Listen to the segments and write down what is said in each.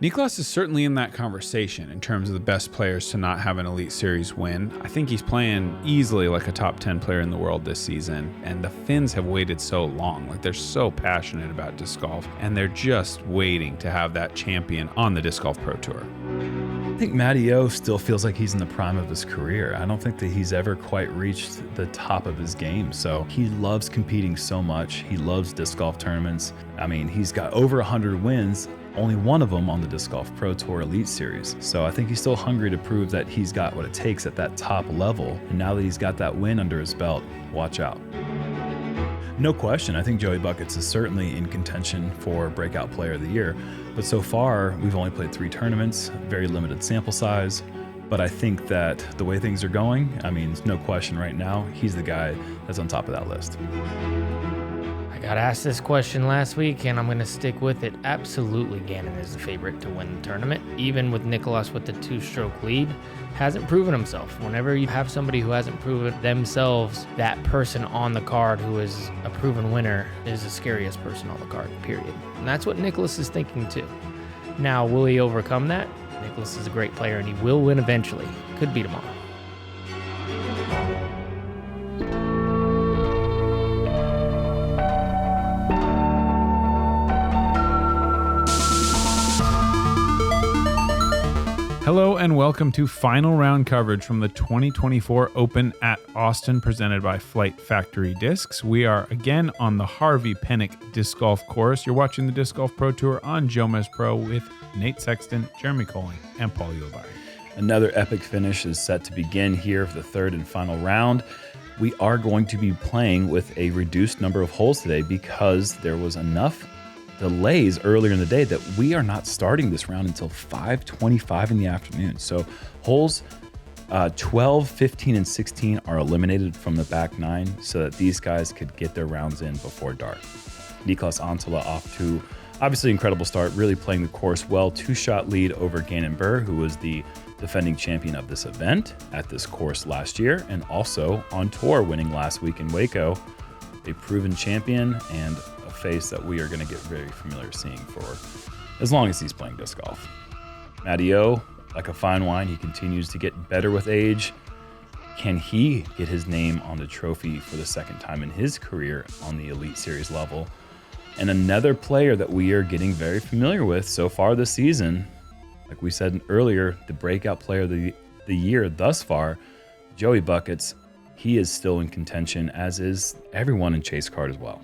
Niklas is certainly in that conversation in terms of the best players to not have an Elite Series win. I think he's playing easily like a top 10 player in the world this season, and the Finns have waited so long. Like, they're so passionate about disc golf, and they're just waiting to have that champion on the Disc Golf Pro Tour. I think Matty O still feels like he's in the prime of his career. I don't think that he's ever quite reached the top of his game. So he loves competing so much. He loves disc golf tournaments. I mean, he's got over 100 wins, only one of them on the Disc Golf Pro Tour Elite Series. So I think he's still hungry to prove that he's got what it takes at that top level. And now that he's got that win under his belt, watch out. No question, I think Joey Buckets is certainly in contention for Breakout Player of the Year. But so far, we've only played 3 tournaments, very limited sample size. But I think that the way things are going, I mean, no question right now, he's the guy that's on top of that list. I got asked this question last week, and I'm going to stick with it. Absolutely, Gannon is the favorite to win the tournament. Even with Niklas with the 2-stroke lead, hasn't proven himself. Whenever you have somebody who hasn't proven themselves, that person on the card who is a proven winner is the scariest person on the card, period. And that's what Niklas is thinking too. Now, will he overcome that? Niklas is a great player, and he will win eventually. Could be tomorrow. Hello and welcome to final round coverage from the 2024 Open at Austin presented by Flight Factory Discs. We are again on the Harvey Penick Disc Golf Course. You're watching the Disc Golf Pro Tour on JomezPro with Nate Sexton, Jerm, Koling, and Ulibarri. Another epic finish is set to begin here for the third and final round. We are going to be playing with a reduced number of holes today because there was enough delays earlier in the day that we are not starting this round until 5:25 in the afternoon. So holes 12, 15, and 16 are eliminated from the back 9 so that these guys could get their rounds in before dark. Niklas Anttila off to obviously incredible start, really playing the course well. 2-shot lead over Gannon Buhr, who was the defending champion of this event at this course last year, and also on tour winning last week in Waco. A proven champion and a face that we are going to get very familiar seeing for as long as he's playing disc golf. Matty O, like a fine wine, he continues to get better with age. Can he get his name on the trophy for the second time in his career on the Elite Series level? And another player that we are getting very familiar with so far this season, like we said earlier, the breakout player of the year thus far, Joey Buckets. He is still in contention, as is everyone in Chase Card as well.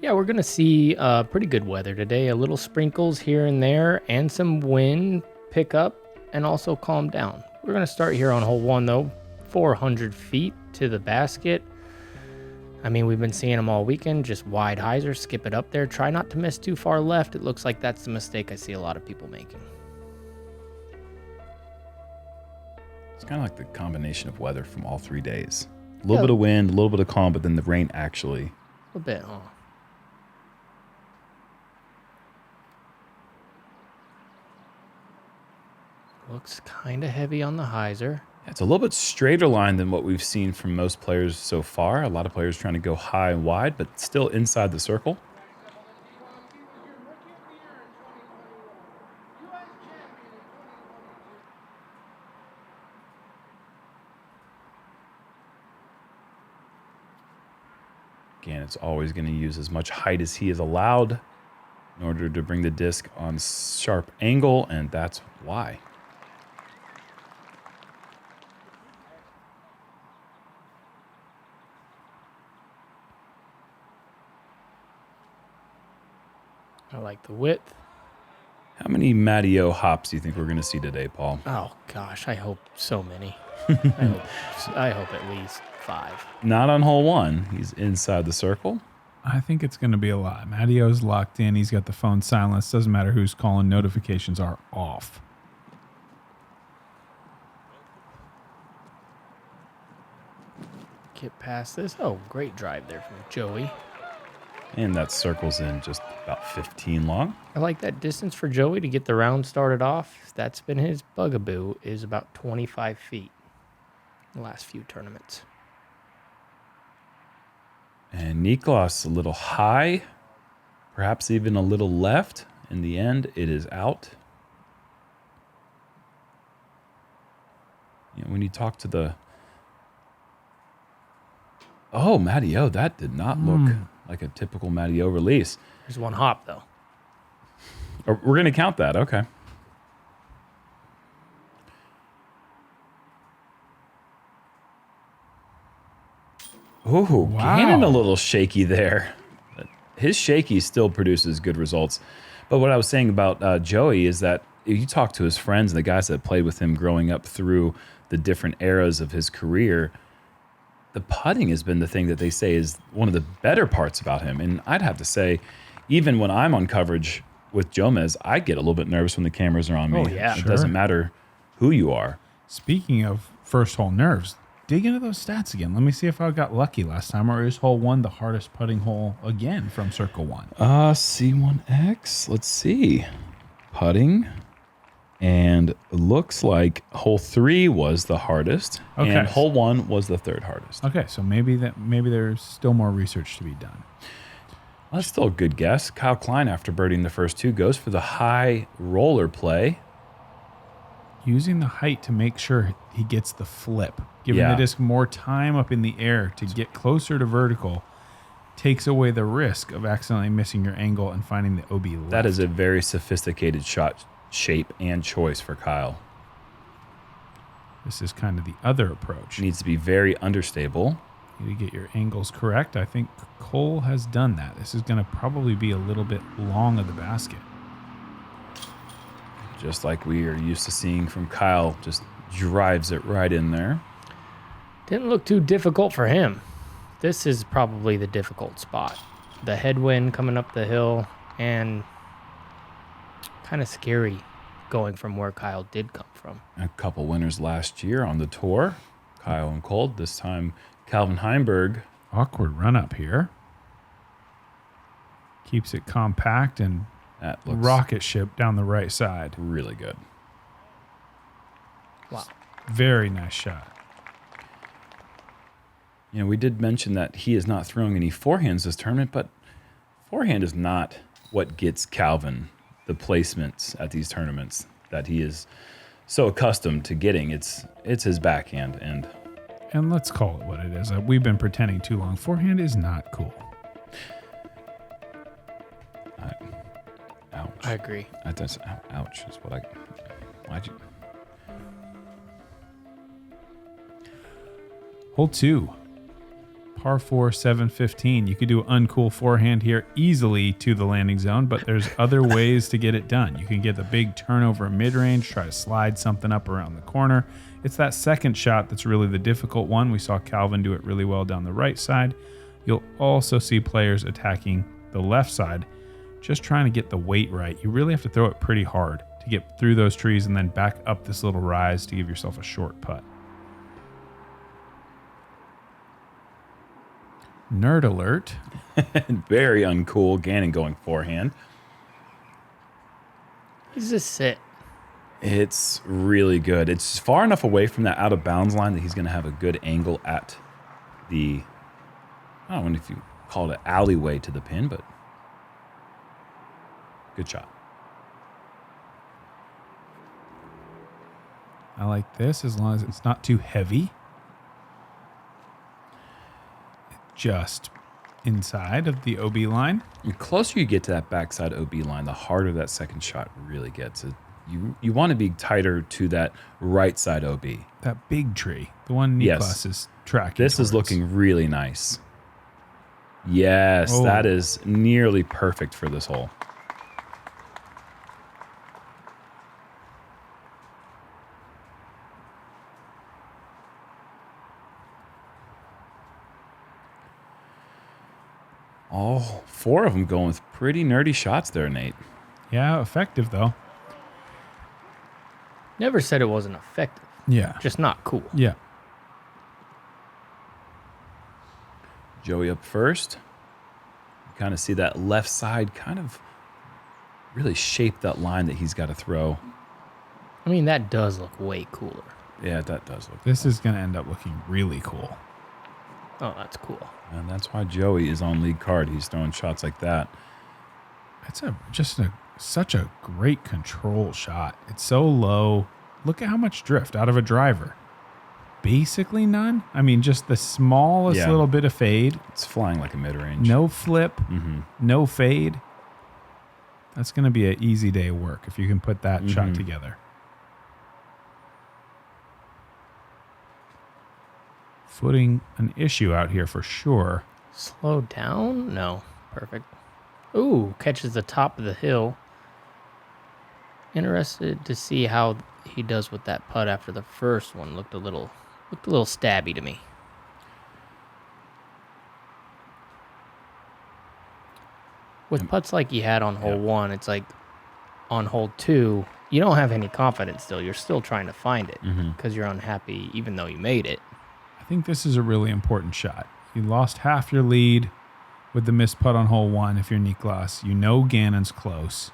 Yeah, we're going to see pretty good weather today. A little sprinkles here and there and some wind pick up and also calm down. We're going to start here on hole 1, though. 400 feet to the basket. I mean, we've been seeing them all weekend. Just wide hyzer, skip it up there. Try not to miss too far left. It looks like that's the mistake I see a lot of people making. It's kind of like the combination of weather from all 3 days. A little bit of wind, a little bit of calm, but then the rain actually. A little bit, huh? Looks kind of heavy on the hyzer. It's a little bit straighter line than what we've seen from most players so far. A lot of players trying to go high and wide, but still inside the circle. Again, it's always going to use as much height as he is allowed in order to bring the disc on sharp angle, and that's why. I like the width. How many Matty O hops do you think we're going to see today, Paul? Oh, gosh, I hope so many. I hope at least 5. Not on hole 1. He's inside the circle. I think it's going to be a lot. Matty O's locked in. He's got the phone silenced. Doesn't matter who's calling. Notifications are off. Get past this. Oh, great drive there from Joey. And that circles in just about 15 long. I like that distance for Joey to get the round started off. That's been his bugaboo, is about 25 feet in the last few tournaments. And Niklas a little high, perhaps even a little left. In the end, it is out. when you talk to the... Oh, Matty O, that did not look like a typical Matty O release. There's one hop, though. We're going to count that. Okay. Ooh, Wow. Gannon a little shaky there. His shaky still produces good results. But what I was saying about Joey is that if you talk to his friends and the guys that played with him growing up through the different eras of his career, the putting has been the thing that they say is one of the better parts about him. And I'd have to say, even when I'm on coverage with Jomez, I get a little bit nervous when the cameras are on me. Oh, yeah. It doesn't matter who you are. Speaking of first hole nerves, dig into those stats again. Let me see if I got lucky last time, or is hole 1 the hardest putting hole again from circle 1? C1X. Let's see. Putting. And it looks like hole 3 was the hardest. Okay. And hole 1 was the third hardest. Okay, so maybe there's still more research to be done. That's still a good guess. Kyle Klein, after birdieing the first 2, goes for the high roller play. Using the height to make sure he gets the flip. Giving the disc more time up in the air to get closer to vertical takes away the risk of accidentally missing your angle and finding the OB left. That is a very sophisticated shot shape and choice for Kyle. This is kind of the other approach. Needs to be very understable. You need to get your angles correct. I think Cole has done that. This is going to probably be a little bit long of the basket. Just like we are used to seeing from Kyle, just drives it right in there. Didn't look too difficult for him. This is probably the difficult spot. The headwind coming up the hill and kind of scary going from where Kyle did come from. A couple winners last year on the tour. Kyle and Cold. This time, Calvin Heimberg. Awkward run up here. Keeps it compact and That looks rocket ship down the right side. really good. Wow. Very nice shot. You know, we did mention that he is not throwing any forehands this tournament, but forehand is not what gets Calvin the placements at these tournaments that he is so accustomed to getting. It's his backhand, And let's call it what it is. We've been pretending too long. Forehand is not cool. ouch. I agree. That's ouch. Is what I. Why'd you? Hole 2. Par 4, 715. You could do an uncool forehand here easily to the landing zone, but there's other ways to get it done. You can get the big turnover mid-range, try to slide something up around the corner. It's that second shot that's really the difficult one. We saw Calvin do it really well down the right side. You'll also see players attacking the left side, just trying to get the weight right. You really have to throw it pretty hard to get through those trees and then back up this little rise to give yourself a short putt. Nerd alert. Very uncool. Gannon going forehand. He's just sit. It's really good. It's far enough away from that out of bounds line that he's going to have a good angle at the, I don't know if you call it an alleyway to the pin, but good shot. I like this as long as it's not too heavy. Just inside of the OB line. The closer you get to that backside OB line, the harder that second shot really gets. You want to be tighter to that right side OB. That big tree, the one Niklas is tracking. This is looking really nice. Yes, that is nearly perfect for this hole. All four of them going with pretty nerdy shots there, Nate. Yeah, effective though. Never said it wasn't effective. Yeah. Just not cool. Yeah. Joey up first. You kind of see that left side kind of really shape that line that he's got to throw. I mean, that does look way cooler. Yeah, that does look This is going to end up looking really cool. Oh, that's cool. And that's why Joey is on lead card. He's throwing shots like that. It's such a great control shot. It's so low. Look at how much drift out of a driver. basically none. I mean, just the smallest little bit of fade. It's flying like a mid-range. No flip, no fade. That's going to be an easy day of work if you can put that shot together. Footing an issue out here for sure. Slow down? No. Perfect. Ooh, catches the top of the hill. Interested to see how he does with that putt after the first one. Looked a little stabby to me. With putts like he had on hole 1, it's like on hole 2, you don't have any confidence still. You're still trying to find it because you're unhappy even though you made it. I think this is a really important shot. You lost half your lead with the missed putt on hole 1 if you're Niklas. You know Gannon's close.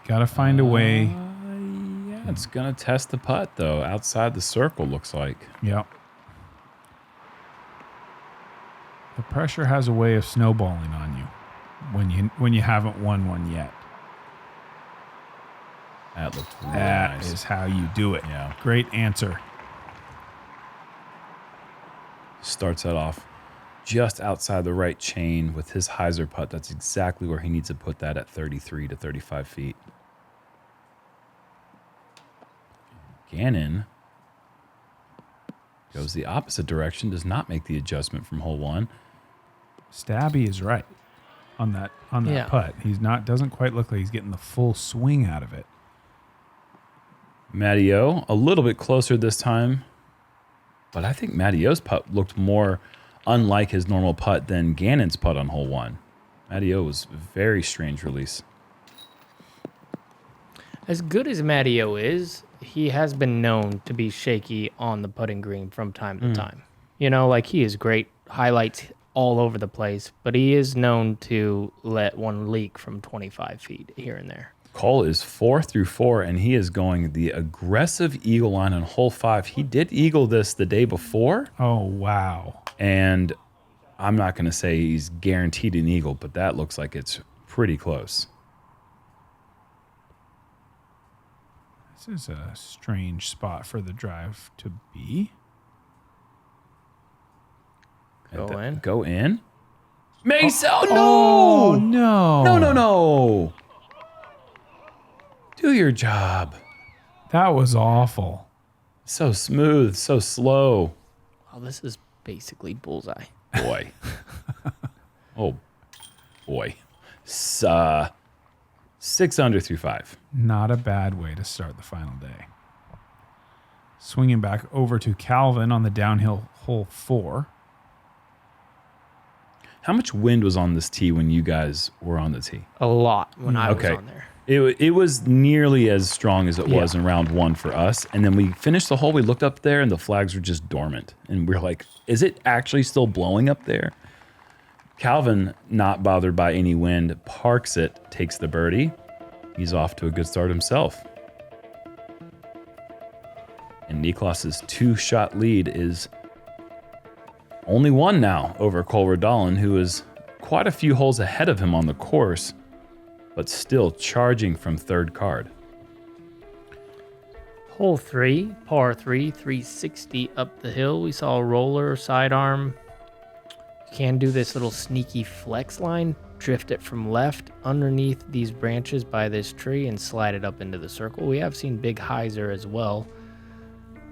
Got to find a way. Yeah, it's going to test the putt, though. Outside the circle, looks like. Yep. The pressure has a way of snowballing on you when you haven't won one yet. That looked really That nice. is how you do it. Yeah. Great answer. Starts that off just outside the right chain with his hyzer putt. That's exactly where he needs to put that at 33 to 35 feet. Gannon goes the opposite direction, does not make the adjustment from hole 1. Stabby is right on that putt. He's not doesn't quite look like he's getting the full swing out of it. Matteo, a little bit closer this time, but I think Matteo's putt looked more unlike his normal putt than Gannon's putt on hole 1. Matteo was a very strange release. As good as Matteo is, he has been known to be shaky on the putting green from time to time. You know, like he is great, highlights all over the place, but he is known to let one leak from 25 feet here and there. Cole is 4 through 4, and he is going the aggressive eagle line on hole 5. He did eagle this the day before. Oh, wow. And I'm not going to say he's guaranteed an eagle, but that looks like it's pretty close. This is a strange spot for the drive to be. Go in. Mason! Oh, no! no. No. Do your job. That was awful. So smooth, so slow. Well, this is basically bullseye. Boy. Oh, boy. 6 under through 5. Not a bad way to start the final day. Swinging back over to Calvin on the downhill hole 4. How much wind was on this tee when you guys were on the tee? A lot when I was on there. It was nearly as strong as it was in round 1 for us. And then we finished the hole. We looked up there and the flags were just dormant. And we were like, is it actually still blowing up there? Calvin, not bothered by any wind, parks it, takes the birdie. He's off to a good start himself. And Niklas's 2-shot lead is only 1 now over Cole Rodolin, who is quite a few holes ahead of him on the course, but still charging from third card. Hole 3, par 3, 360 up the hill. We saw a roller, sidearm. You can do this little sneaky flex line, drift it from left underneath these branches by this tree and slide it up into the circle. We have seen big hyzer as well.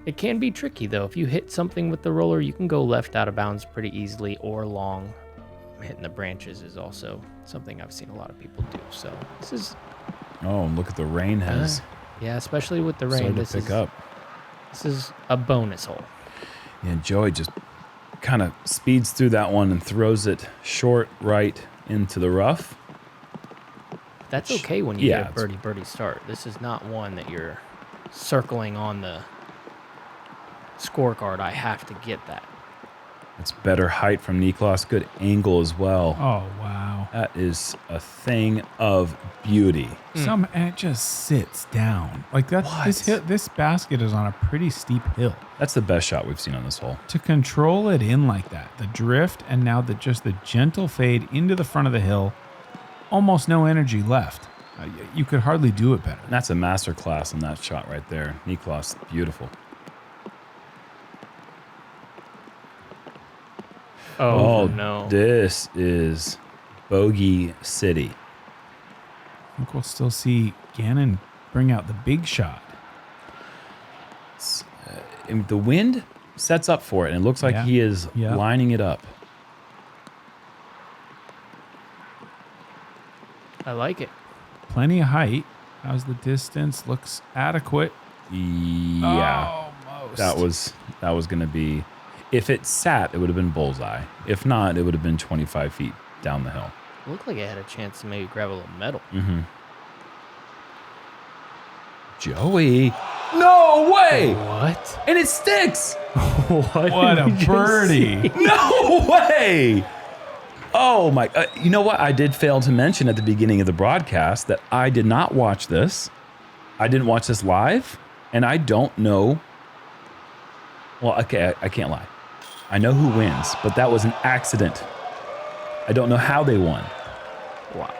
It can be tricky though. If you hit something with the roller, you can go left out of bounds pretty easily or long. Hitting the branches is also something I've seen a lot of people do. So this is... Oh, and look at the rain has yeah, especially with the rain. started to pick up. This is a bonus hole. Yeah, Joey just kind of speeds through that one and throws it short right into the rough. That's okay when you get a birdie start. This is not one that you're circling on the scorecard. I have to get that. It's better height from Niklas. Good angle as well. Oh, wow. That is a thing of beauty. And it just sits down. Like that. This basket is on a pretty steep hill. That's the best shot we've seen on this hole. To control it in like that, the drift and now the gentle fade into the front of the hill, almost no energy left. You could hardly do it better. And that's a master class in that shot right there. Niklas, beautiful. Oh, no. This is Bogey City. I think we'll still see Gannon bring out the big shot. And the wind sets up for it, and it looks like he is lining it up. I like it. Plenty of height. How's the distance? Looks adequate. Yeah. Almost. That was going to be... If it sat, it would have been bullseye. If not, it would have been 25 feet down the hill. Looked like it had a chance to maybe grab a little metal. Mm-hmm. Joey. No way! What? And it sticks! What a birdie. No way! Oh my... you know what? I did fail to mention at the beginning of the broadcast that I did not watch this. I didn't watch this live, and I don't know... Well, okay, I can't lie. I know who wins, but that was an accident. I don't know how they won. Wow.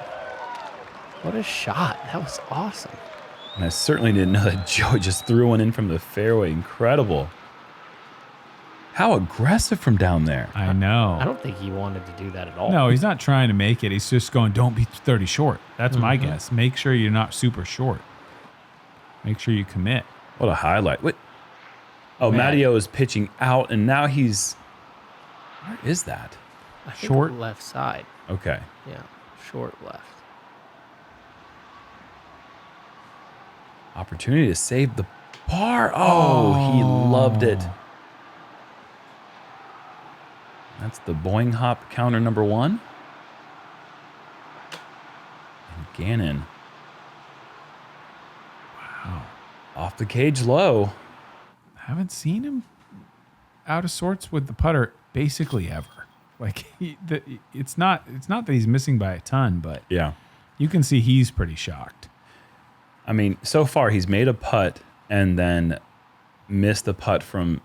What a shot. That was awesome. And I certainly didn't know that Joey just threw one in from the fairway. Incredible. How aggressive from down there. I know. I don't think he wanted to do that at all. No, he's not trying to make it. He's just going, don't be 30 short. That's my guess. Make sure you're not super short. Make sure you commit. What a highlight. What? Oh, Matteo is pitching out, and now he's... Where is that? I think Short? left side. Okay. Yeah, short left. Opportunity to save the par. Oh, he loved it. That's the Boing Hop counter number 1. And Gannon. Wow. Off the cage low. Haven't seen him out of sorts with the putter basically ever. Like it's not that he's missing by a ton, but Yeah. you can see he's pretty shocked. I mean, so far he's made a putt and then missed a putt from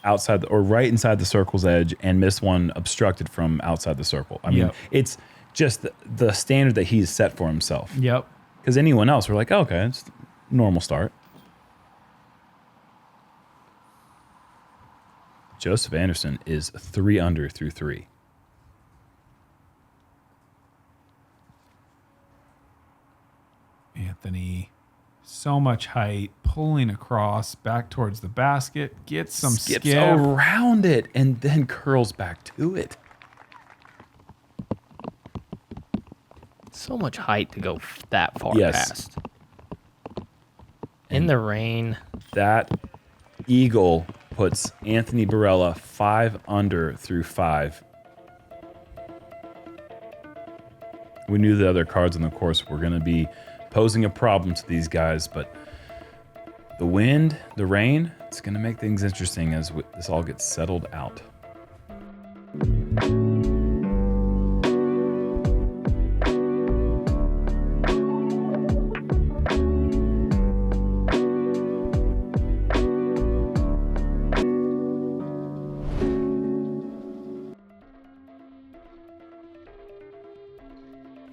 outside or right inside the circle's edge and missed one obstructed from outside the circle. I mean, it's just the standard that he's set for himself. Yep. Because anyone else, we're like, oh, okay, it's a normal start. Joseph Anderson is 3 under through 3. Anthony, so much height, pulling across back towards the basket, gets some Skips skip. around it and then curls back to it. So much height to go that far Yes. past. In the rain. That eagle puts Anthony Barella 5 under through 5. We knew the other cards on the course were going to be posing a problem to these guys, but the wind, the rain, it's going to make things interesting as this all gets settled out.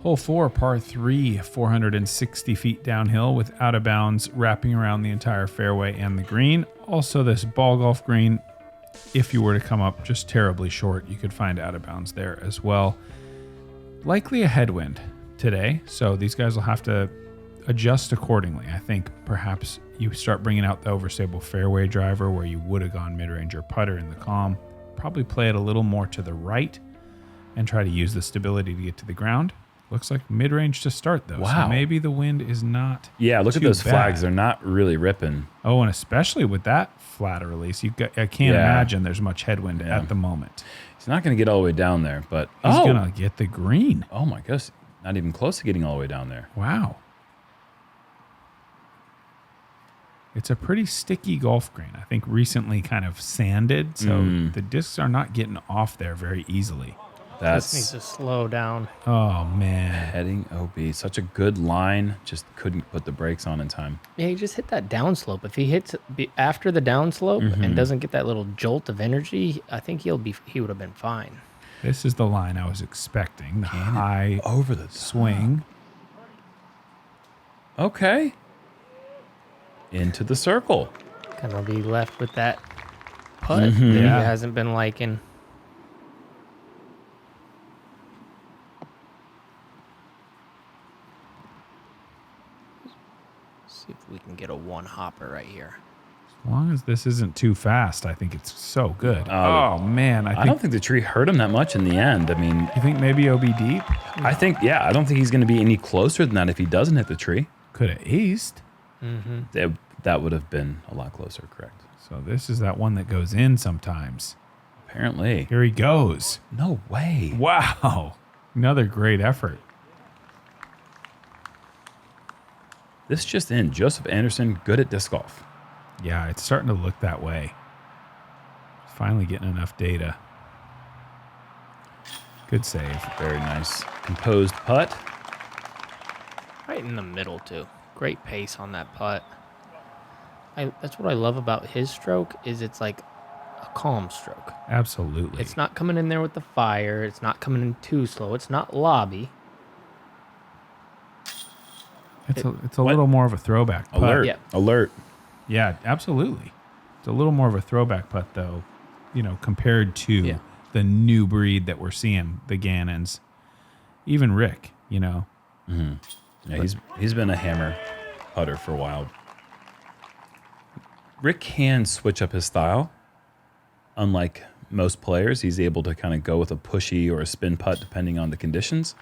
Hole 4, par 3, 460 feet downhill with out of bounds wrapping around the entire fairway and the green. Also, this ball golf green, if you were to come up just terribly short, you could find out of bounds there as well. Likely a headwind today, so these guys will have to adjust accordingly. I think perhaps you start bringing out the overstable fairway driver where you would have gone mid-range or putter in the calm. Probably play it a little more to the right and try to use the stability to get to the ground. Looks like mid-range to start, though. Wow. So maybe the wind is not Look at too those bad. flags. They're not really ripping. Oh, and especially with that flatter release, I can't imagine there's much headwind at the moment. He's not going to get all the way down there, but... He's going to get the green. Oh, my gosh. Not even close to getting all the way down there. Wow. It's a pretty sticky golf green. I think recently kind of sanded, so the discs are not getting off there very easily. Just needs to slow down. Oh, man. Heading OB. Such a good line. Just couldn't put the brakes on in time. Yeah, he just hit that downslope. If he hits after the downslope and doesn't get that little jolt of energy, I think he would have been fine. This is the line I was expecting. The high over the swing. Okay. Into the circle. Gonna be left with that putt that he hasn't been liking. See if we can get a one hopper right here. As long as this isn't too fast, I think it's so good. Oh man, I don't think the tree hurt him that much in the end. I mean, you think maybe he'll be deep? I think, I don't think he's going to be any closer than that if he doesn't hit the tree. Could have aced. That would have been a lot closer, correct? So this is that one that goes in sometimes. Apparently. Here he goes. No way. Wow. Another great effort. This just in. Joseph Anderson, good at disc golf. Yeah, it's starting to look that way. Finally getting enough data. Good save. Very nice. Composed putt. Right in the middle, too. Great pace on that putt. That's what I love about his stroke is it's like a calm stroke. Absolutely. It's not coming in there with the fire. It's not coming in too slow. It's not lobby. It's a little more of a throwback putt. Alert. Yeah. Alert. Yeah, absolutely. It's a little more of a throwback putt, though, compared to the new breed that we're seeing, the Gannons. Even Rick, Mm-hmm. Yeah, he's been a hammer putter for a while. Rick can switch up his style. Unlike most players, he's able to kind of go with a pushy or a spin putt depending on the conditions.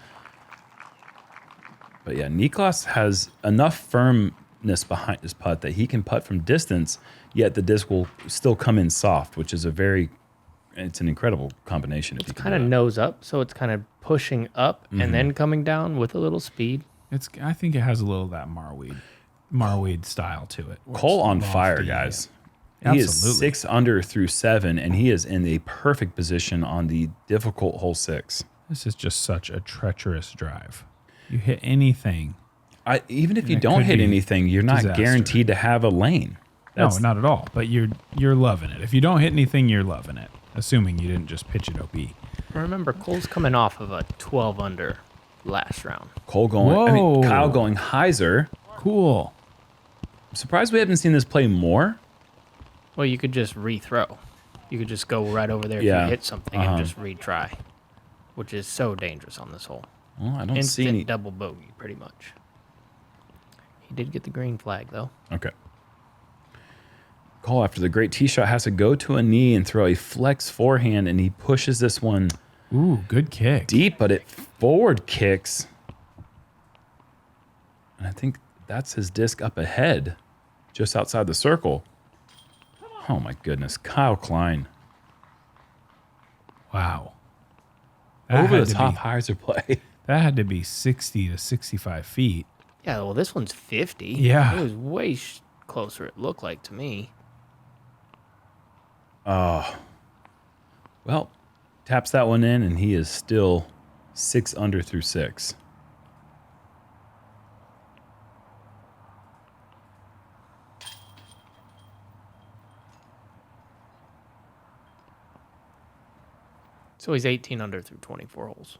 But yeah, Niklas has enough firmness behind his putt that he can putt from distance, yet the disc will still come in soft, which is it's an incredible combination. It's kind of nose up, so it's kind of pushing up and then coming down with a little speed. I think it has a little of that Marweed style to it. Cole on fire, guys. He is 6 under through 7, and he is in a perfect position on the difficult hole 6. This is just such a treacherous drive. You hit anything. Even if you don't hit anything, you're not guaranteed to have a lane. No, not at all. But you're loving it. If you don't hit anything, you're loving it. Assuming you didn't just pitch it OB. Remember, Cole's coming off of a 12 under last round. Kyle going hyzer. Cool. I'm surprised we haven't seen this play more. Well, you could just rethrow. You could just go right over there if you hit something and just retry, which is so dangerous on this hole. Well, I don't Instant see any double bogey, pretty much. He did get the green flag, though. Okay. Cole, after the great tee shot, has to go to a knee and throw a flex forehand, and he pushes this one. Ooh, good kick. Deep, but it forward kicks. And I think that's his disc up ahead, just outside the circle. Oh, my goodness. Kyle Klein. Wow. Over the top hyzer play. That had to be 60 to 65 feet. Yeah, well, this one's 50. Yeah. It was way closer, it looked like to me. Well, taps that one in, and he is still 6 under through 6. So he's 18 under through 24 holes.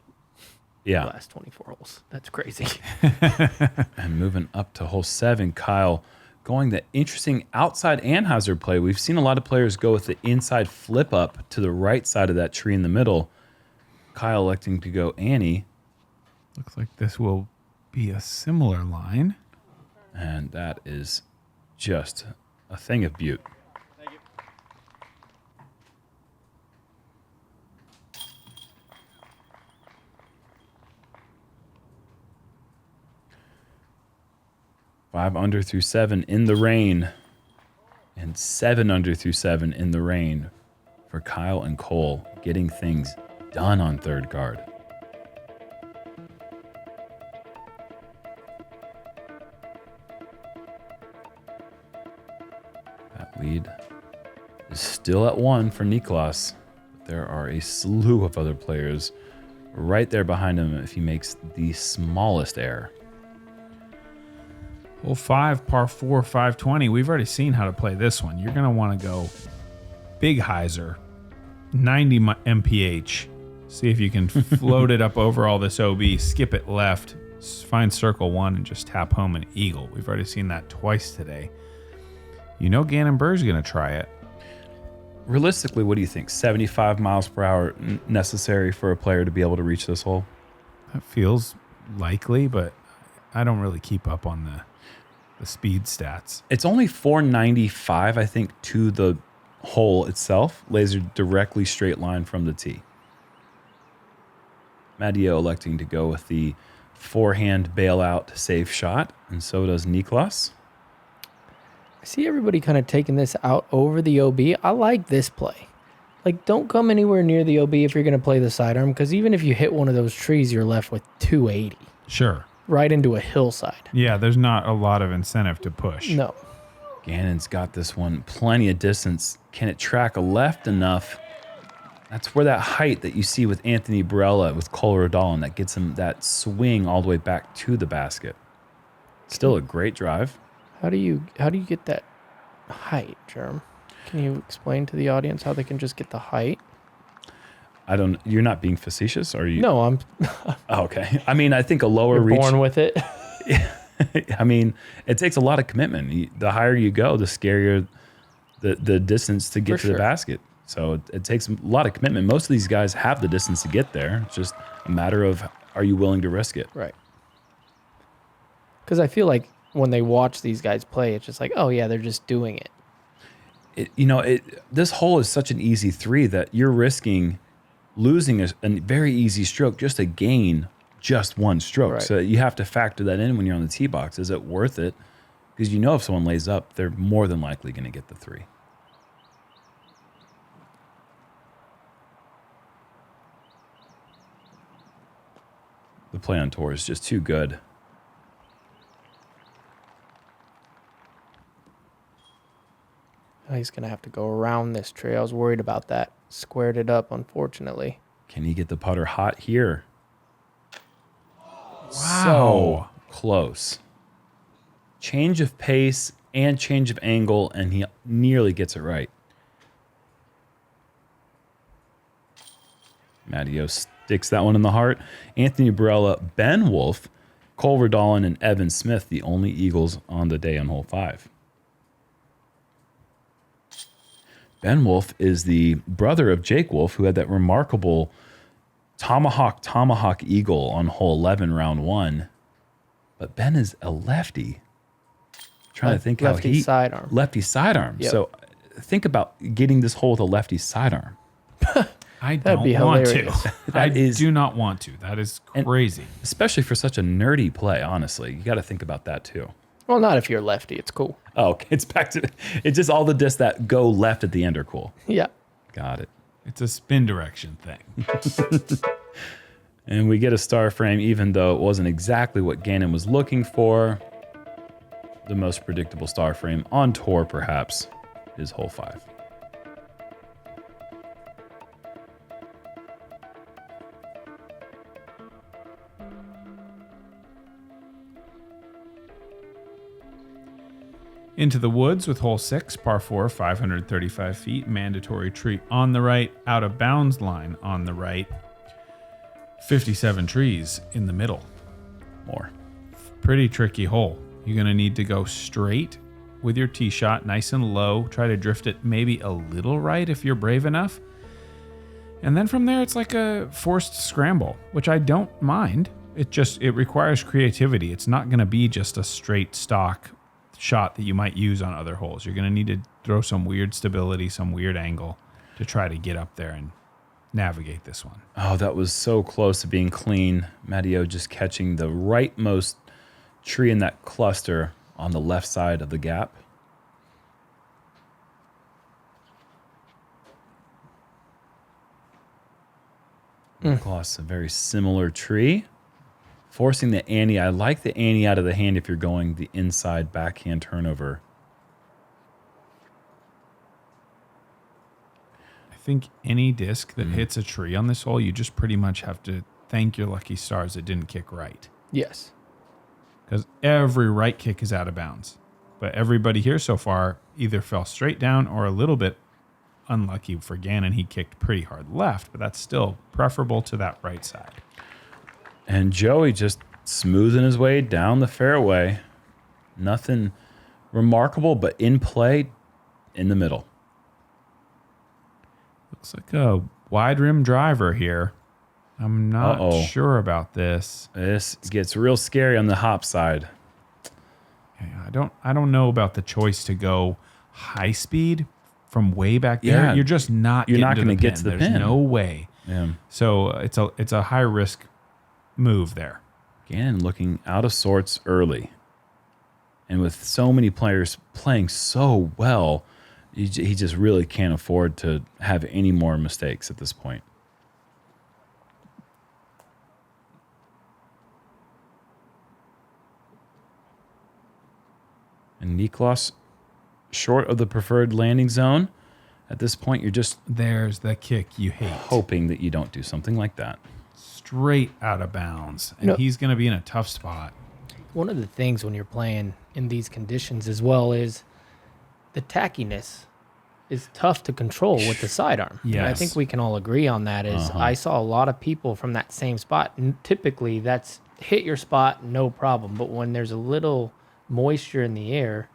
Yeah. The last 24 holes. That's crazy. And moving up to hole 7, Kyle going the interesting outside Anheuser play. We've seen a lot of players go with the inside flip up to the right side of that tree in the middle. Kyle electing to go Annie. Looks like this will be a similar line. And that is just a thing of beaut. Five under through 7 in the rain, and 7 under through 7 in the rain for Kyle and Cole, getting things done on third card. That lead is still at 1 for Niklas. There are a slew of other players right there behind him if he makes the smallest error. Hole 5, par 4, 520. We've already seen how to play this one. You're going to want to go big hyzer, 90 mph. See if you can float it up over all this OB, skip it left, find circle 1, and just tap home an eagle. We've already seen that twice today. Gannon Buhr's going to try it. Realistically, what do you think? 75 miles per hour necessary for a player to be able to reach this hole? That feels likely, but I don't really keep up on the the speed stats. It's only 495, I think, to the hole itself. Laser directly straight line from the tee. Matteo electing to go with the forehand bailout safe shot, and so does Niklas. I see everybody kind of taking this out over the OB. I like this play. Like, don't come anywhere near the OB if you're going to play the sidearm, because even if you hit one of those trees, you're left with 280. Sure. Right into a hillside. Yeah, there's not a lot of incentive to push. No. Gannon's got this one plenty of distance. Can it track a left enough? That's where that height that you see with Anthony Barella, with Cole Rodolin, that gets him that swing all the way back to the basket. Still a great drive. How do you get that height, Jerm? Can you explain to the audience how they can just get the height? You're not being facetious, are you? No, I'm. Oh, okay. I mean, I think a lower You're reach. born with it. I mean, it takes a lot of commitment. The higher you go, the scarier the distance to get to the basket. So it takes a lot of commitment. Most of these guys have the distance to get there. It's just a matter of, are you willing to risk it? Right. Because I feel like when they watch these guys play, it's just like, oh yeah, they're just doing it. This hole is such an easy 3 that you're risking losing a very easy stroke just to gain just one stroke. Right. So you have to factor that in when you're on the tee box. Is it worth it? Because if someone lays up, they're more than likely going to get the 3. The play on tour is just too good. He's going to have to go around this tree. I was worried about that. Squared it up, unfortunately. Can he get the putter hot here? Wow. So close. Change of pace and change of angle, and he nearly gets it right. Matteo sticks that one in the heart. Anthony Barella, Ben Wolf, Cole Verdolin, and Evan Smith, the only Eagles on the day on hole 5. Ben Wolf is the brother of Jake Wolf, who had that remarkable tomahawk eagle on hole 11, round 1. But Ben is a lefty. Trying to think how lefty sidearm. Lefty sidearm. Yep. So think about getting this hole with a lefty sidearm. I That'd don't be want hilarious. to. Do not want to. That is crazy. Especially for such a nerdy play, honestly. You got to think about that too. Well, not if you're lefty. It's cool. Oh, okay. It's just all the discs that go left at the end are cool. Yeah. Got it. It's a spin direction thing. And we get a star frame, even though it wasn't exactly what Gannon was looking for. The most predictable star frame on tour, perhaps, is hole 5. Into the woods with hole 6, par 4, 535 feet, mandatory tree on the right, out of bounds line on the right, 57 trees in the middle. More. Pretty tricky hole. You're going to need to go straight with your tee shot, nice and low. Try to drift it maybe a little right if you're brave enough. And then from there, it's like a forced scramble, which I don't mind. It requires creativity. It's not going to be just a straight stock shot that you might use on other holes. You're going to need to throw some weird stability, some weird angle to try to get up there and navigate this one. Oh, that was so close to being clean. Matteo just catching the rightmost tree in that cluster on the left side of the gap. Niklas, a very similar tree. Forcing the ante. I like the ante out of the hand if you're going the inside backhand turnover. I think any disc that hits a tree on this hole, you just pretty much have to thank your lucky stars it didn't kick right. Yes. Because every right kick is out of bounds. But everybody here so far either fell straight down or a little bit unlucky for Gannon. He kicked pretty hard left, but that's still preferable to that right side. And Joey just smoothing his way down the fairway. Nothing remarkable, but in play in the middle. Looks like a wide rim driver here. I'm not sure about this. This gets real scary on the hop side. I don't know about the choice to go high speed from way back there. Yeah. You're just not You're not going to get to the There's pin. no way. Yeah. So it's a high risk move there. Gannon looking out of sorts early. And with so many players playing so well, he just really can't afford to have any more mistakes at this point. And Niklas short of the preferred landing zone. At this point, you're just There's the kick you hate. hoping that you don't do something like that. Straight out of bounds. And he's going to be in a tough spot. One of the things when you're playing in these conditions as well is the tackiness is tough to control with the sidearm. And I Yes. think we can all agree on that. I saw a lot of people from that same spot. Typically, that's hit your spot, no problem. But when there's a little moisture in the air,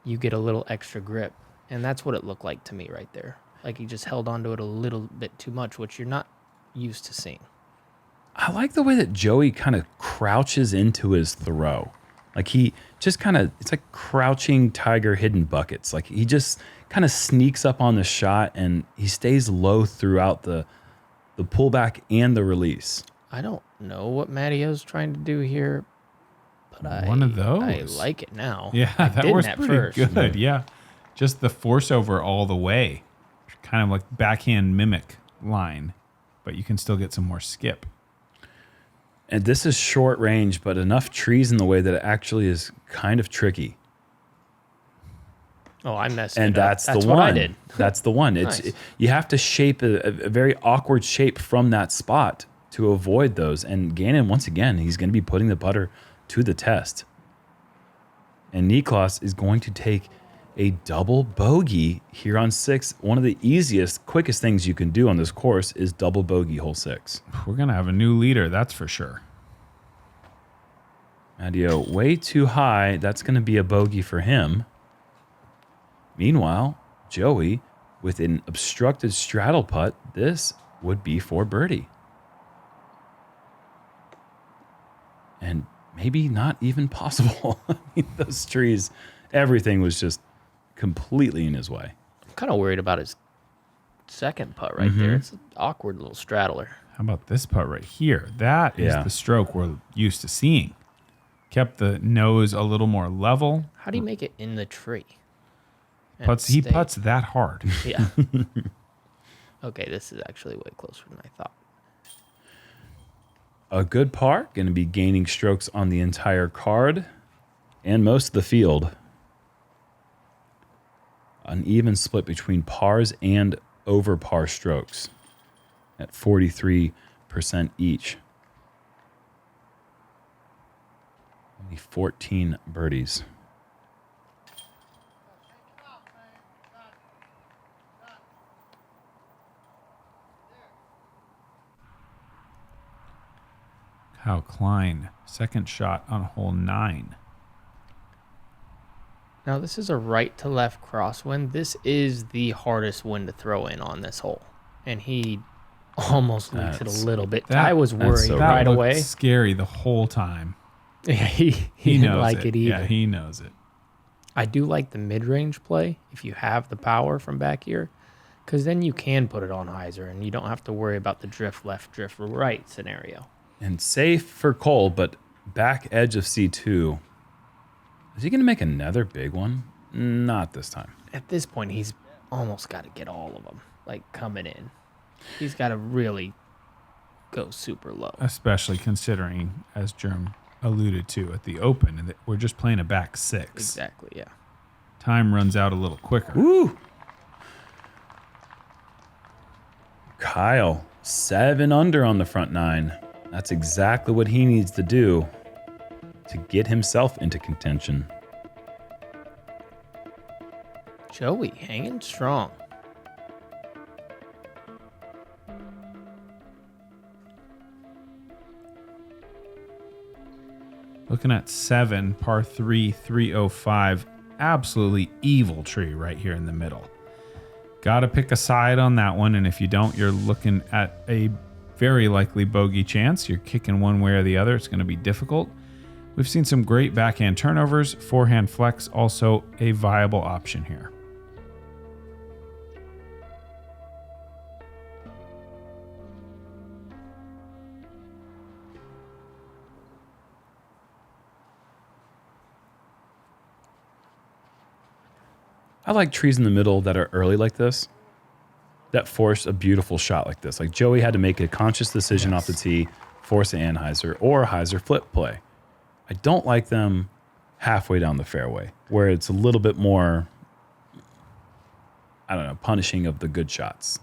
you get a little extra grip. And that's what it looked like to me right there. Like he just held onto it a little bit too much, which you're not used to seeing. I like the way that Joey kind of crouches into his throw. Like he just kind of, it's like crouching tiger hidden buckets. Like he just kind of sneaks up on the shot and he stays low throughout the pullback and the release. I don't know what Mattio's trying to do here, but One of those. I like it now. Yeah, I that didn't was at pretty first. good. Yeah. Just the force over all the way. Kind of like backhand mimic line, but you can still get some more skip. And this is short range, but enough trees in the way that it actually is kind of tricky. Oh, I messed And it up. that's the what one. I did. That's the one. Nice. You have to shape a very awkward shape from that spot to avoid those. And Gannon, once again, he's going to be putting the putter to the test. And Niklas is going to take a double bogey here on 6. One of the easiest, quickest things you can do on this course is double bogey hole 6. We're going to have a new leader, that's for sure. Matteo way too high. That's going to be a bogey for him. Meanwhile, Joey with an obstructed straddle putt. This would be for birdie. And maybe not even possible. I mean, those trees, everything was just completely in his way. I'm kind of worried about his second putt right there. It's an awkward little straddler. How about this putt right here? That is the stroke we're used to seeing. Kept the nose a little more level. How do you make it in the tree? And He stay? putts that hard. Yeah. Okay, this is actually way closer than I thought. A good par, going to be gaining strokes on the entire card and most of the field. An even split between pars and over par strokes at 43% each. Only 14 birdies. Kyle Klein, second shot on hole 9. Now, this is a right to left crosswind. This is the hardest wind to throw in on this hole. And he almost leaks it a little bit. I was worried so right That looked away. scary the whole time. Yeah, he He didn't knows like it either. Yeah, he knows it. I do like the mid-range play if you have the power from back here, because then you can put it on hyzer and you don't have to worry about the drift left, drift right scenario. And safe for Cole, but back edge of C2. Is he going to make another big one? Not this time. At this point, he's almost got to get all of them, like coming in. He's got to really go super low. Especially considering, as Jerm alluded to at the Open, and that we're just playing a back 6. Exactly, yeah. Time runs out a little quicker. Woo! Kyle, 7 under on the front 9. That's exactly what he needs to do to get himself into contention. Joey hanging strong. Looking at 7, par 3, 305. Absolutely evil tree right here in the middle. Got to pick a side on that one, and if you don't, you're looking at a very likely bogey chance. You're kicking one way or the other. It's going to be difficult. We've seen some great backhand turnovers. Forehand flex also a viable option here. I like trees in the middle that are early like this, that force a beautiful shot like this. Like Joey had to make a conscious decision off the tee, force an Anheuser or a Heiser flip play. I don't like them halfway down the fairway, where it's a little bit more, I don't know, punishing of the good shots.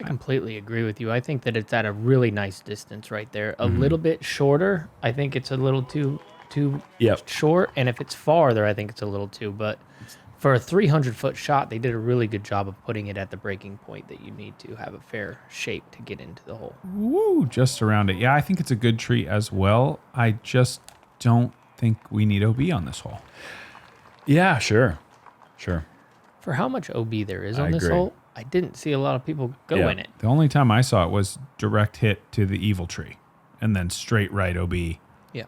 I completely agree with you. I think that it's at a really nice distance right there. A little bit shorter, I think it's a little too short. And if it's farther, I think it's a little too. But for a 300-foot shot, they did a really good job of putting it at the breaking point that you need to have a fair shape to get into the hole. Woo, just around it. Yeah, I think it's a good tree as well. I just don't think we need OB on this hole. Yeah, sure. For how much OB there is I on this agree. hole, I didn't see a lot of people go in it. The only time I saw it was direct hit to the evil tree and then straight right OB. Yeah.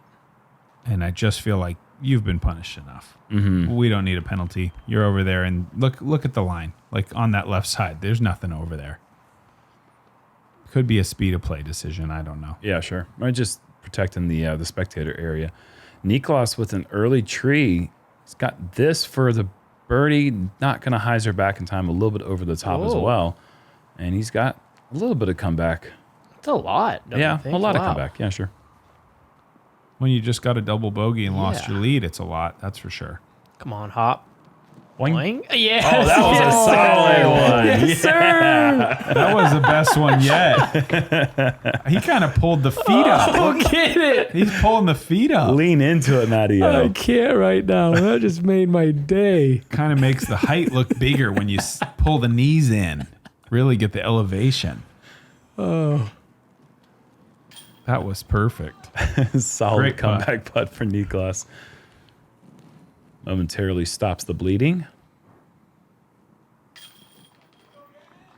And I just feel like you've been punished enough. Mm-hmm. We don't need a penalty. You're over there and look at the line. Like on that left side, there's nothing over there. Could be a speed of play decision. I don't know. Yeah, sure. I'm just protecting the spectator area. Niklas with an early tree. He's got this for the birdie. Not going to Heiser back in time. A little bit over the top as well. And he's got a little bit of comeback. It's a lot. Don't you think? A lot of comeback. Yeah, sure. When you just got a double bogey and lost your lead, it's a lot. That's for sure. Come on, hop. Boing. Boing. Yes. Oh, that was a solid one. Yes, sir. That was the best one yet. He kind of pulled the feet up. Look at it. He's pulling the feet up. Lean into it, Matty. I can't right now. That just made my day. Kind of makes the height look bigger when you pull the knees in. Really get the elevation. Oh. That was perfect. Solid Great comeback putt for Niklas. Momentarily stops the bleeding.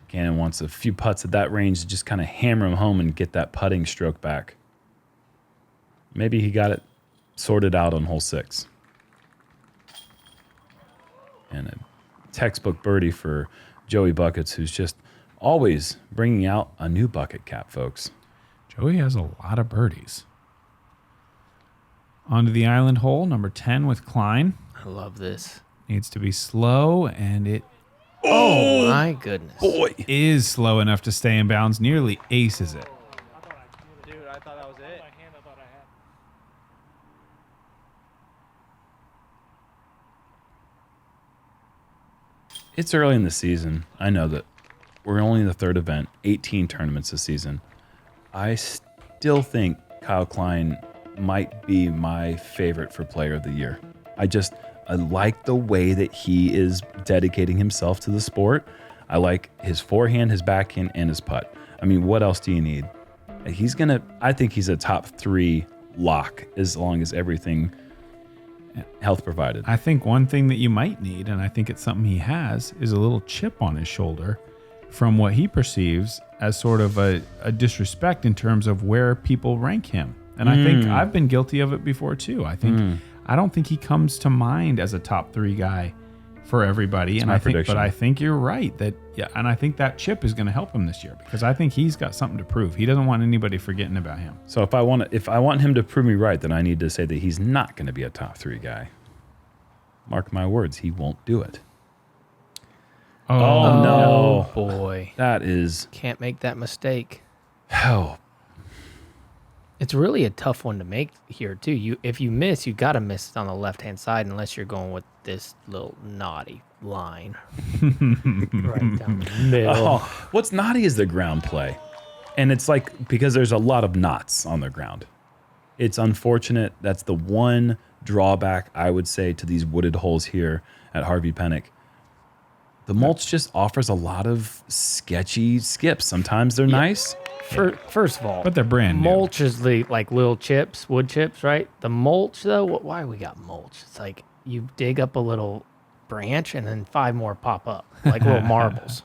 Gannon wants a few putts at that range to just kind of hammer him home and get that putting stroke back. Maybe he got it sorted out on hole 6. And a textbook birdie for Joey Buckets, who's just always bringing out a new bucket cap, folks. Joey has a lot of birdies. Onto the island hole, number 10 with Klein. I love this. Needs to be slow, and it Oh, my goodness. Boy. is slow enough to stay in bounds. Nearly aces it. Dude, I thought that was it. It's early in the season. I know that we're only in the 3rd event, 18 tournaments this season. I still think Kyle Klein might be my favorite for player of the year. I like the way that he is dedicating himself to the sport. I like his forehand, his backhand, and his putt. I mean, what else do you need? I think he's a top 3 lock as long as everything health provided. I think one thing that you might need, and I think it's something he has, is a little chip on his shoulder from what he perceives as sort of a disrespect in terms of where people rank him. And I think I've been guilty of it before too. I don't think he comes to mind as a top 3 guy for everybody. And I think you're right and I think that chip is going to help him this year because I think he's got something to prove. He doesn't want anybody forgetting about him. So if I want him to prove me right, then I need to say that he's not going to be a top 3 guy. Mark my words, he won't do it. Oh no, boy. That is Can't make that mistake. oh. It's really a tough one to make here, too. If you miss, you got to miss it on the left-hand side unless you're going with this little naughty line. Right down the middle. Oh, what's naughty is the ground play. And it's like, because there's a lot of knots on the ground. It's unfortunate. That's the one drawback, I would say, to these wooded holes here at Harvey Penick. The mulch just offers a lot of sketchy skips. Sometimes they're nice. First of all, But they're brand new. mulch is the like little chips, wood chips, right? The mulch though, why we got mulch? It's like you dig up a little branch and then 5 more pop up like little marbles.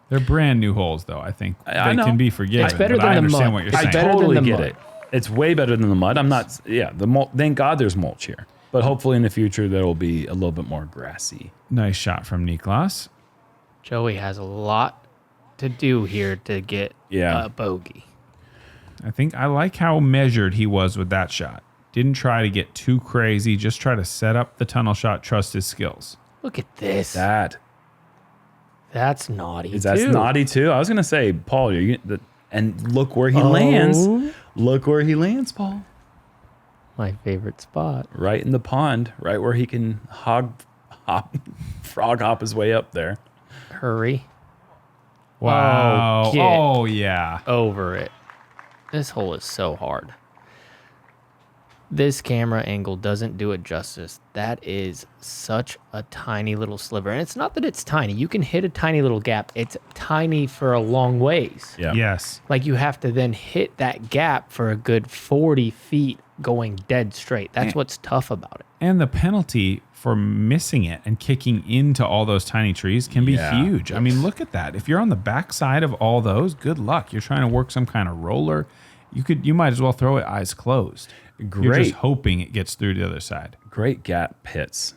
They're brand new holes, though. I think I they know. can be forgiven. It's better but than I the understand mud. what you're It's saying. better Totally than the get mud. it. It's way better than the mud. I'm not, yeah, thank God there's mulch here. But hopefully in the future there will be a little bit more grassy. Nice shot from Niklas. Joey has a lot to do here to get Yeah. a bogey. I think I like how measured he was with that shot. Didn't try to get too crazy. Just try to set up the tunnel shot, trust his skills. Look at this. That's naughty, naughty too. I was going to say, Paul, and look where he lands. Look where he lands, Paul. My favorite spot. Right in the pond, right where he can frog hop his way up there. Hurry. Wow. Oh, get Oh, yeah. over it. This hole is so hard. This camera angle doesn't do it justice. That is such a tiny little sliver. And it's not that it's tiny. You can hit a tiny little gap. It's tiny for a long ways. Yeah. Yes. Like you have to then hit that gap for a good 40 feet going dead straight. That's what's tough about it. And the penalty for missing it and kicking into all those tiny trees can be huge. I mean, look at that. If you're on the backside of all those, good luck. You're trying to work some kind of roller. You might as well throw it eyes closed. Great. You're just hoping it gets through to the other side. Great gap hits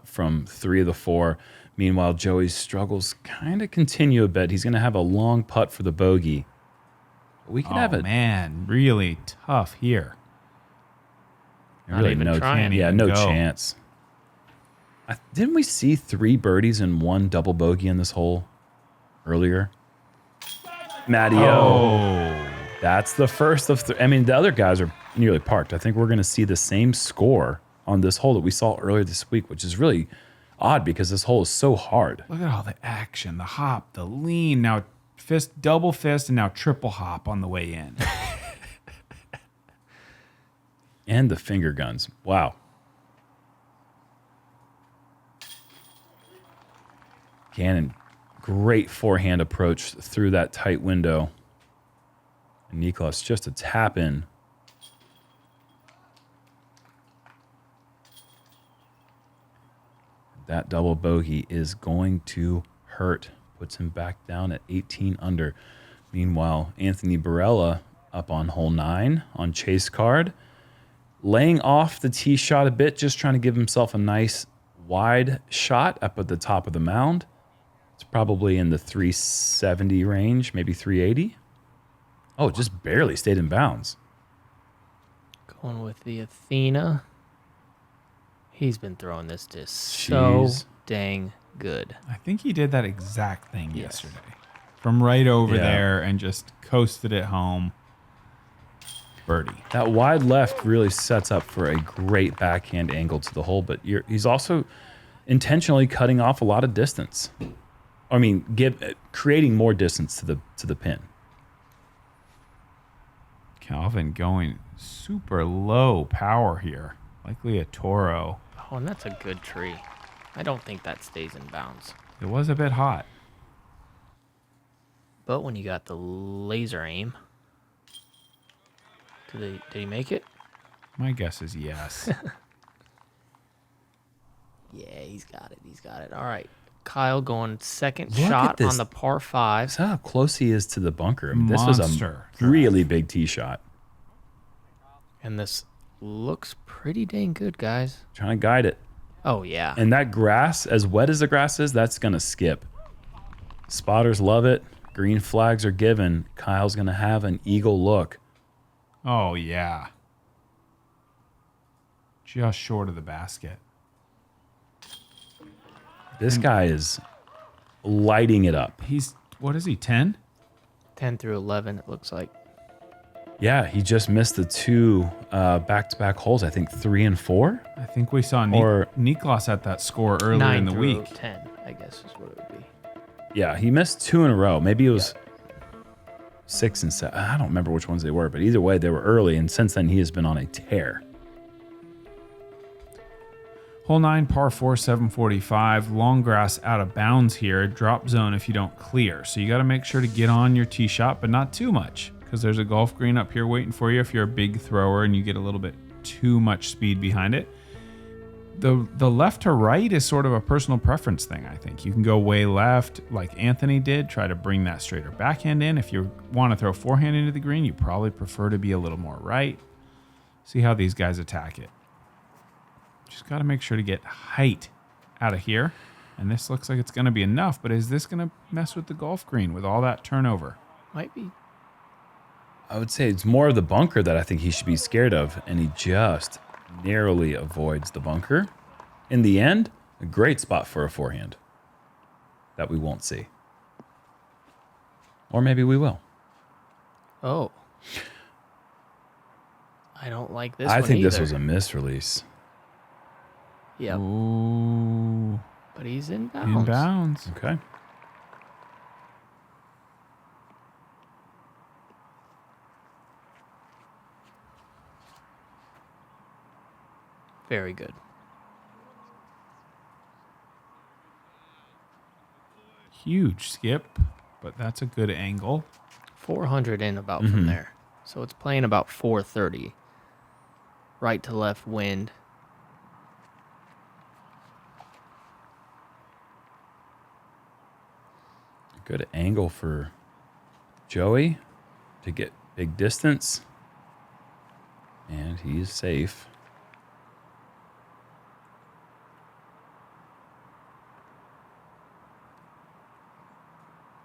from 3 of the 4. Meanwhile, Joey's struggles kind of continue a bit. He's going to have a long putt for the bogey. We could have it. Man, really tough here. Really even no trying. Yeah, Even no go. chance. Didn't we see 3 birdies and 1 double bogey in this hole earlier? Matteo. Oh. That's the first of I mean, the other guys are nearly parked. I think we're going to see the same score on this hole that we saw earlier this week, which is really odd because this hole is so hard. Look at all the action, the hop, the lean, now double fist, and now triple hop on the way in. And the finger guns. Wow. Gannon, great forehand approach through that tight window. And Niklas just a tap in. That double bogey is going to hurt. Puts him back down at 18 under. Meanwhile, Anthony Barella up on hole 9 on chase card. Laying off the tee shot a bit, just trying to give himself a nice wide shot up at the top of the mound. It's probably in the 370 range, maybe 380. Oh, just barely stayed in bounds. Going with the Athena. He's been throwing this disc so dang good. I think he did that exact thing yesterday. From right over there and just coasted it home. Birdie. That wide left really sets up for a great backhand angle to the hole, but he's also intentionally cutting off a lot of distance. I mean, creating more distance to the pin. Calvin going super low power here. Likely a Toro. Oh, and that's a good tree. I don't think that stays in bounds. It was a bit hot. But when you got the laser aim, did he make it? My guess is yes. Yeah, he's got it. He's got it. All right. Kyle going second Look shot at this. on the par 5. That's how close he is to the bunker. I mean, this was Monster. a really big tee shot. And this looks pretty dang good, guys. Trying to guide it. Oh, yeah. And that grass, as wet as the grass is, that's going to skip. Spotters love it. Green flags are given. Kyle's going to have an eagle look. Oh, yeah. Just short of the basket. This guy is lighting it up. He's, what is he, 10? 10 through 11, it looks like. Yeah, he just missed the 2 back-to-back holes, I think 3 and 4. I think we saw Niklas at that score earlier 9 in the through week. 10, I guess is what it would be. Yeah, he missed 2 in a row. Maybe it was 6 and 7. I don't remember which ones they were, but either way, they were early, and since then he has been on a tear. Hole 9, par 4, 745. Long grass out of bounds here. Drop zone if you don't clear. So you got to make sure to get on your tee shot, but not too much, because there's a golf green up here waiting for you if you're a big thrower and you get a little bit too much speed behind it. the left to right is sort of a personal preference thing, I think. You can go way left like Anthony did, try to bring that straighter backhand in. If you want to throw forehand into the green, you probably prefer to be a little more right. See how these guys attack it. Just got to make sure to get height out of here. And this looks like it's going to be enough, but is this going to mess with the golf green with all that turnover? Might be. I would say it's more of the bunker that I think he should be scared of, and he just narrowly avoids the bunker. In the end, a great spot for a forehand that we won't see. Or maybe we will. Oh. I don't like this I one think either. this was a misrelease. Yep. Ooh. But he's in bounds. In bounds. Okay. Very good. Huge skip, but that's a good angle. 400 in about from there. So it's playing about 430. Right to left wind. Good angle for Joey to get big distance. And he's safe.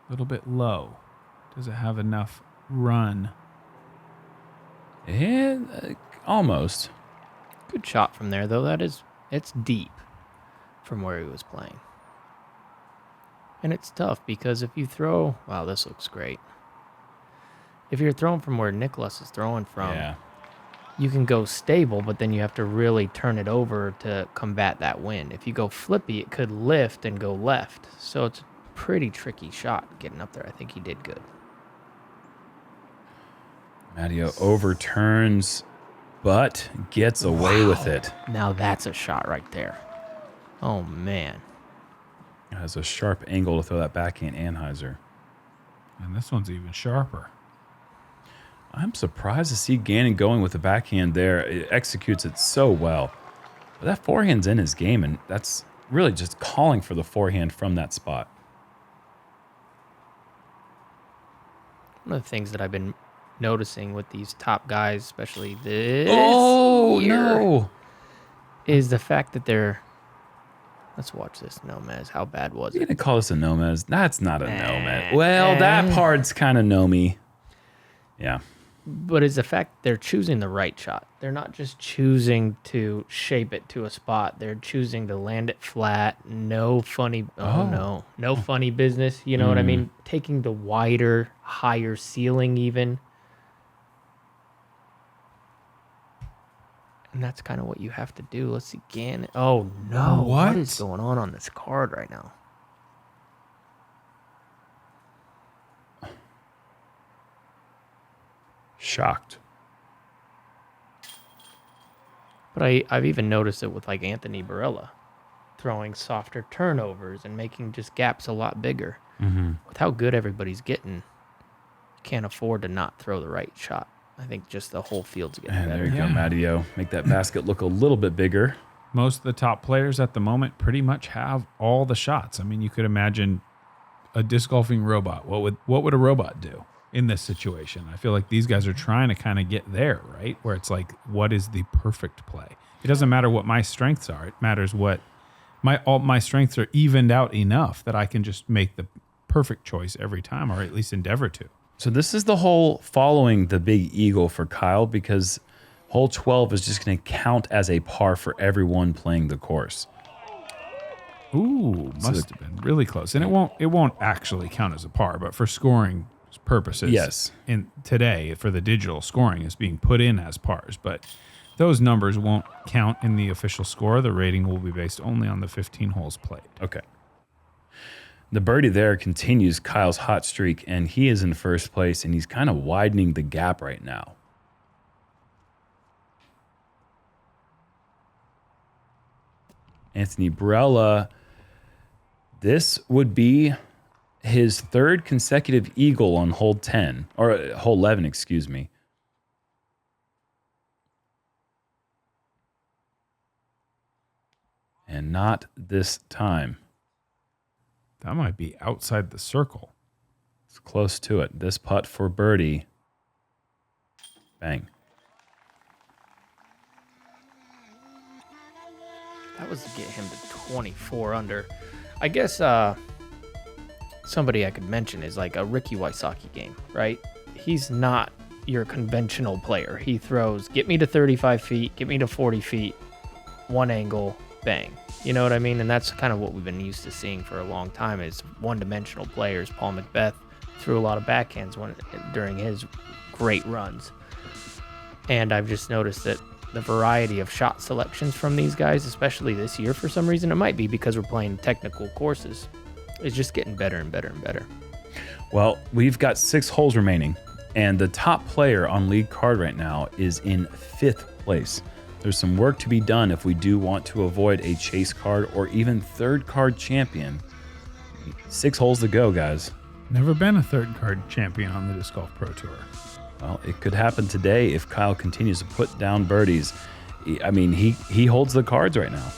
A little bit low. Does it have enough run? And almost. Good shot from there, though. It's deep from where he was playing. And it's tough because if you throw... Wow, this looks great. If you're throwing from where Niklas is throwing from, Yeah. you can go stable, but then you have to really turn it over to combat that wind. If you go flippy, it could lift and go left. So it's a pretty tricky shot getting up there. I think he did good. Matteo overturns, but gets away with it. Now that's a shot right there. Oh, man. Has a sharp angle to throw that backhand Anheuser. And this one's even sharper. I'm surprised to see Gannon going with the backhand there. It executes it so well. But that forehand's in his game, and that's really just calling for the forehand from that spot. One of the things that I've been noticing with these top guys, especially this year, No! is the fact that they're... Let's watch this, Jomez. How bad was You're it? going to call this a Jomez? That's not a Jomez. Well, that part's kind of Nomi. Yeah. But it's the fact they're choosing the right shot. They're not just choosing to shape it to a spot. They're choosing to land it flat. No funny... No funny business. You know what I mean? Taking the wider, higher ceiling even. And that's kind of what you have to do. Let's see, Gannon. Oh, no. What? What is going on this card right now? Shocked. But I've even noticed it with like Anthony Barella throwing softer turnovers and making just gaps a lot bigger. With how good everybody's getting, you can't afford to not throw the right shot. I think just the whole field's getting And better. there you go, Matteo. Make that basket look a little bit bigger. Most of the top players at the moment pretty much have all the shots. I mean, you could imagine a disc golfing robot. What would a robot do in this situation? I feel like these guys are trying to kind of get there, right? Where it's like, what is the perfect play? It doesn't matter what my strengths are. It matters what all my strengths are evened out enough that I can just make the perfect choice every time, or at least endeavor to. So this is the hole following the big eagle for Kyle, because hole 12 is just going to count as a par for everyone playing the course. Ooh, must have been really close. And it won't actually count as a par, but for scoring purposes, Yes. in today for the digital scoring is being put in as pars, but those numbers won't count in the official score. The rating will be based only on the 15 holes played. Okay. The birdie there continues Kyle's hot streak, and he is in first place, and he's kind of widening the gap right now. Anthony Barella, this would be his third consecutive eagle on hole 10, or hole 11, excuse me. And not this time. That might be outside the circle. It's close to it. This putt for birdie. Bang. That was to get him to 24 under. I guess somebody I could mention is like a Ricky Wysocki game, right? He's not your conventional player. He throws, get me to 35 feet, get me to 40 feet, one angle, bang. You know what I mean? And that's kind of what we've been used to seeing for a long time is one-dimensional players. Paul Macbeth threw a lot of backhands during his great runs. And I've just noticed that the variety of shot selections from these guys, especially this year for some reason, it might be because we're playing technical courses, is just getting better and better and better. Well, we've got 6 holes remaining, and the top player on league card right now is in 5th place. There's some work to be done if we do want to avoid a chase card or even 3rd card champion. 6 holes to go, guys. Never been a 3rd card champion on the Disc Golf Pro Tour. Well, it could happen today if Kyle continues to put down birdies. I mean, he holds the cards right now.